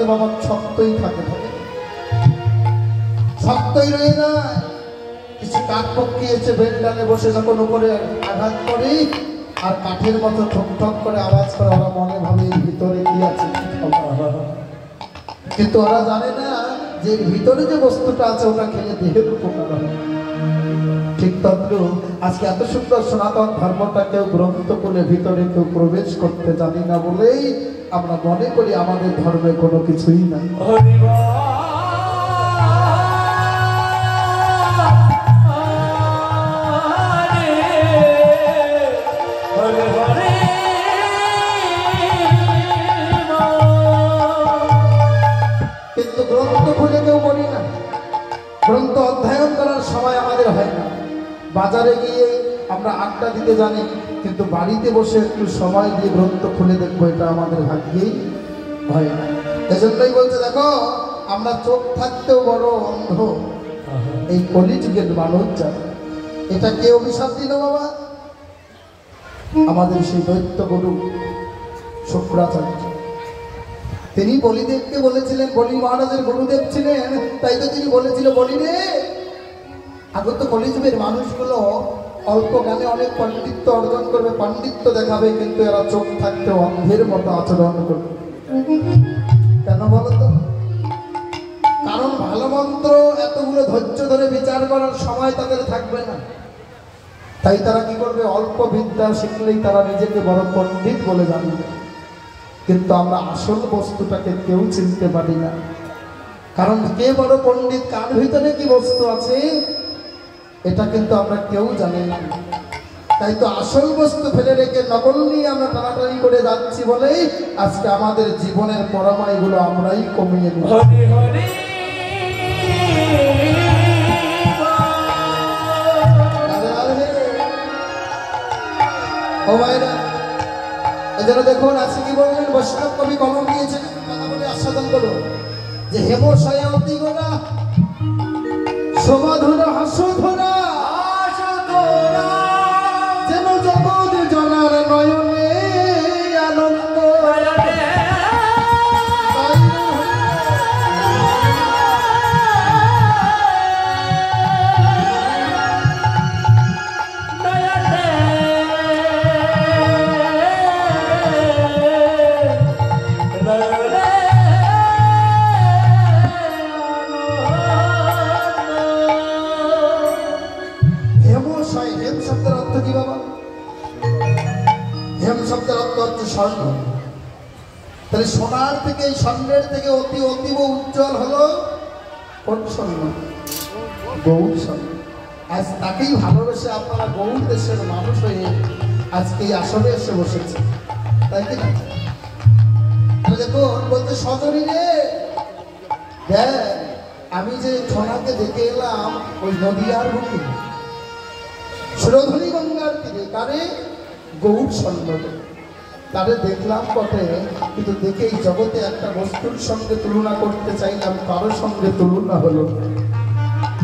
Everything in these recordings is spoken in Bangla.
বাবা শক্তই থাকে শক্তই রয়ে যায়। কিছু কাঠ পক্ষী এসে বেলডালে বসে যখন উপরে আঘাত করে আর কাঠের মতো ঠক ঠক করে আওয়াজ করে, ওরা মনে ভাবে এর ভিতরে কি আছে, কিন্তু ওরা জানে না যে ভিতরে যে বস্তুটা আছে ওটা খেলে দেহের উপকার হবে। ঠিক তদ্রূপ আজকে এত সুন্দর সনাতন ধর্মটা কেউ গ্রন্থ করে ভিতরে কেউ প্রবেশ করতে জানি না বলেই আমরা মনে করি আমাদের ধর্মে কোনো কিছুই নাই। কিন্তু গ্রন্থ খুলে কেউ বলি না, গ্রন্থ অধ্যয়ন করার সময় আমাদের হয় না। বাজারে গিয়ে আমরা আড্ডা দিতে জানি, কিন্তু বাড়িতে বসে একটু সময় দিয়ে গ্রন্থ খুলে দেখবো এটা আমাদের ভাগ্যেই হয় না। এজন্যই বলছে দেখো আমরা চোখ থাকতেও বড় অন্ধ, এই কলিযুগের মানুষ যারা। এটা কে অভিশাপ দিল বাবা? আমাদের সেই দৈত্য গুরু শুক্রাচার্য। তিনি বলিদেবকে বলেছিলেন, বলি মহারাজের গুরুদেব ছিলেন, তাই তো তিনি বলেছিল বলি রে আগত কলিযুগের মানুষগুলো অল্প জ্ঞানে অনেক পাণ্ডিত্য অর্জন করবে, পাণ্ডিত্য দেখাবে, কিন্তু এরা চোখ থাকতে অন্ধের মতো আচরণ করবে। কেন বলতো? কারণ ভালো মন্ত্র এতগুলো ধৈর্য ধরে বিচার করার সময় তাদের থাকবে না। তাই তারা কি করবে? অল্প বিদ্যা শিখলেই তারা নিজেকে বড় পণ্ডিত বলে জানবে। কিন্তু আমরা আসল বস্তুটাকে কেউ চিনতে পারি না, কারণ কে বড় পণ্ডিত, কার ভিতরে কি বস্তু আছে এটা কিন্তু আমরা কেউ জানি না। তাই তো আসল বস্তু ফেলে রেখে নকল নিয়ে আমরা টানাটানি করে যাচ্ছি বলেই আজকে আমাদের জীবনের পরমায়গুলো আমরাই কমিয়ে নিই। ও ভাইরা, এজন্য দেখুন আজকে কি বললেন বৈষ্ণব কবি কলম দিয়েছেন, কথা বলে আস্বাদন করুন যে হেমশয় অতিগোরা শোভাধরা হাস্যধরা যেন জগৎ জনার নয়নে আনন্দ। স্বর্ণ, তাহলে সোনার থেকে স্বর্ণের থেকে অতি অতীব উজ্জ্বল হলো কোন স্বর্ণ? গৌর স্বর্ণ। আজ তাকেই ভালোবেসে আপনারা গৌর দেশের মানুষ হয়ে আজকে এই আসরে এসে বসেছে, তাই কি না? দেখুন বলতে সজনীরে দেখ আমি যে সোনাকে দেখে এলাম ওই নদীয়ার বুকে সুরধনী গঙ্গার তীরে, কারে? গৌর স্বর্ণ। তারে দেখলাম বটে, কিন্তু দেখে এই জগতে একটা বস্তুর সঙ্গে তুলনা করতে চাইলাম, কারোর সঙ্গে তুলনা হলো।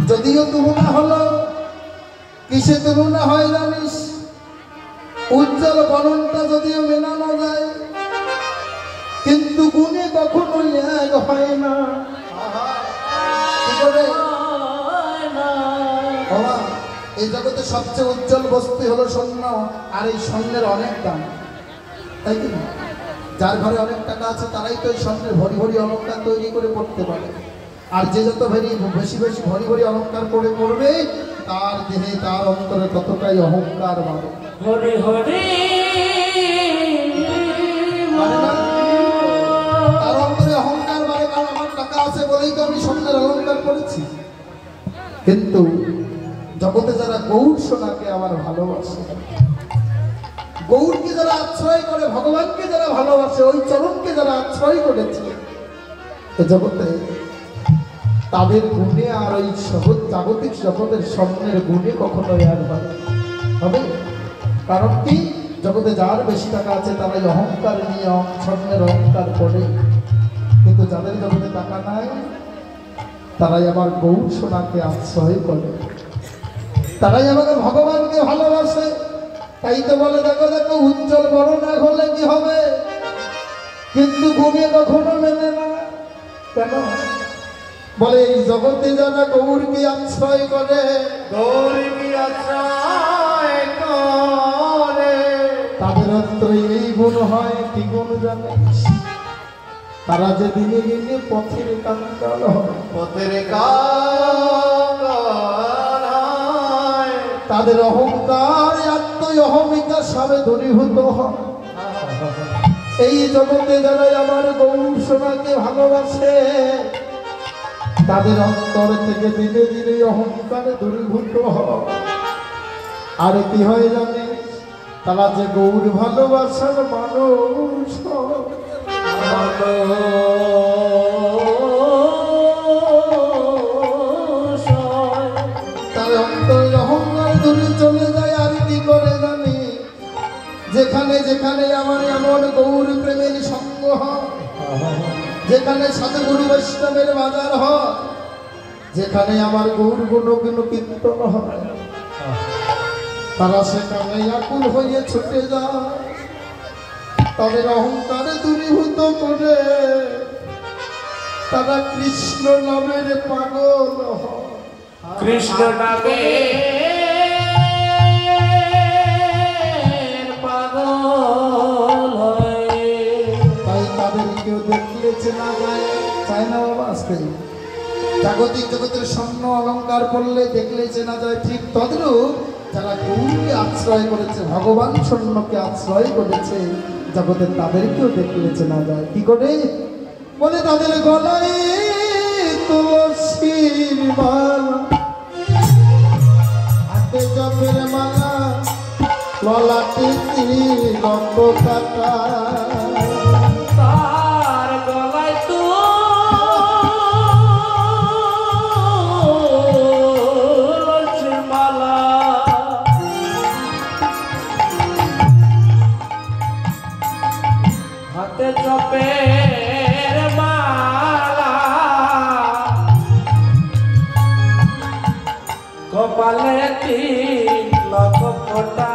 যদিও তুলনা হলো, কিসে তুলনা হয় জানিস? উজ্জ্বল বরণটা যদিও মেলানো যায়, কিন্তু গুণে কখনোই এক হয় না। কি করে? এই জগতে সবচেয়ে উজ্জ্বল বস্তু হলো স্বর্ণ, আর এই স্বর্ণের অনেক দাম, তাই কি? যার ঘরে অনেক টাকা আছে তারাই তো এই স্বর্ণের ভরি ভরি অলঙ্কার তৈরি করে পড়তে পারে, আর যে যত বেশি বেশি ভরি ভরি অলঙ্কার করে পড়বে তার দেহে তার অন্তরে ততটাই অহংকার বাড়ে। তার অন্তরে অহংকার বাড়ে, কারণ আমার টাকা আছে বলেই তো আমি স্বর্ণের অলঙ্কার করেছি। কিন্তু জগতে যারা গৌর সোনাকে আবার ভালোবাসে, গৌরকে যারা আশ্রয় করে, ভগবানকে যারা ভালোবাসে, ওই চরণকে যারা আশ্রয় করেছে এ জগতে, তাদের গুণে আর ওই জাগতিক জগতের স্বর্ণের গুণে কখনো এক হবে। কারণ কি? জগতে যার বেশি টাকা আছে তারাই অহংকার নিয়ে স্বর্ণের অহংকার করে, কিন্তু যাদের জগতে টাকা নাই তারাই আবার গৌর সোনাকে আশ্রয় করে, তারাই আমাকে ভগবানকে ভালোবাসে। তাই তো বলে দেখো দেখো উজ্জ্বল বড় না হলে কি হবে, কিন্তু গুণে কখনো মেলে না। কেন? বলে এই জগতে যারা গৌরকে আশ্রয় করে, গৌরকে আশ্রয় করে, তাদের অন্তরে এই গুণ হয়। কি গুণ জানে? তারা যে দিনে দিনে পথের কাঙ্গাল হয়, পথের কাঙ্গাল হয়, তাদের অহংকার আত্ম অহমিকা সবে দূরীভূত হয়। এই জগতে যারা আমার গৌর সোনাকে ভালোবাসে, তাদের অন্তর থেকে ধীরে ধীরে অহংকারে দূরীভূত হয়। আর কি হয় জানে? তারা যে গৌর ভালোবাসার মানুষ হয়, তার অন্তর অহংকার দূরে চলে যায়। আর কি করে জানি? যেখানে যেখানে আমার এমন গৌর প্রেমের সঙ্গ হয়, যেখানে সাধুগুরু বৈষ্ণবের বাজার হয়, যেখানে আমার গৌর গুণ কীর্তন হয়, তারা সেখানে আকুল হয়ে ছুটে যায়। তাদের অহংকারে দূরীভূত করে তারা কৃষ্ণ নামের পাগল হয়। কৃষ্ণ নামে পাগল হয়। তাই তাদের কেউ দেখলে চেনা যায়, চায় না বাবা। আসতে জাগতিক জগতের স্বর্ণ অলঙ্কার করলে দেখলে চেনা যায়, ঠিক তদ্রূপ যারা গৌরকে আশ্রয় করেছে, ভগবান স্বর্ণকে আশ্রয় করেছে জগতের, তাদেরকেও দেখলে চেনা যায়। কি করে? বলে তাদের গলায় তুলসীর মালা, হাতে জপের মালা, ললাটে তিলক কাটা, তার গলায় তুলসীর মালা, হাতে জপের মালা, কপালে তিলক ফোঁটা।